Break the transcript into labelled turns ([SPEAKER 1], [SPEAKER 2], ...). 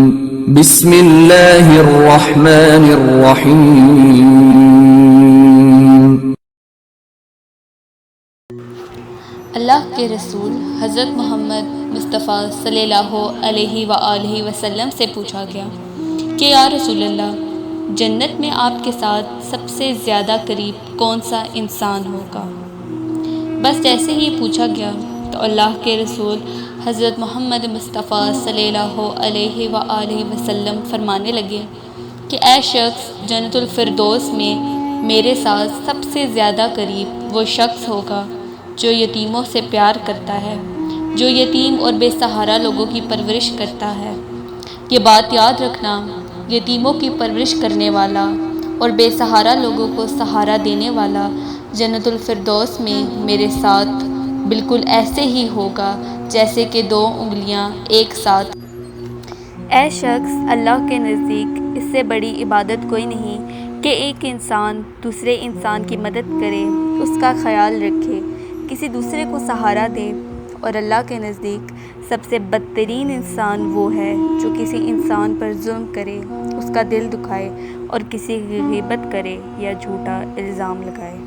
[SPEAKER 1] بسم اللہ الرحمن الرحیم.
[SPEAKER 2] اللہ کے رسول حضرت محمد مصطفیٰ صلی اللہ علیہ وآلہ وسلم سے پوچھا گیا کہ یا رسول اللہ، جنت میں آپ کے ساتھ سب سے زیادہ قریب کون سا انسان ہوگا؟ بس جیسے ہی پوچھا گیا تو اللہ کے رسول حضرت محمد مصطفیٰ صلی اللہ علیہ وآلہ وسلم فرمانے لگے کہ اے شخص، جنت الفردوس میں میرے ساتھ سب سے زیادہ قریب وہ شخص ہوگا جو یتیموں سے پیار کرتا ہے، جو یتیم اور بے سہارا لوگوں کی پرورش کرتا ہے۔ یہ بات یاد رکھنا، یتیموں کی پرورش کرنے والا اور بے سہارا لوگوں کو سہارا دینے والا جنت الفردوس میں میرے ساتھ بالکل ایسے ہی ہوگا جیسے کہ دو انگلیاں ایک ساتھ۔ اے شخص، اللہ کے نزدیک اس سے بڑی عبادت کوئی نہیں کہ ایک انسان دوسرے انسان کی مدد کرے، اس کا خیال رکھے، کسی دوسرے کو سہارا دے، اور اللہ کے نزدیک سب سے بدترین انسان وہ ہے جو کسی انسان پر ظلم کرے، اس کا دل دکھائے اور کسی کی غیبت کرے یا جھوٹا الزام لگائے۔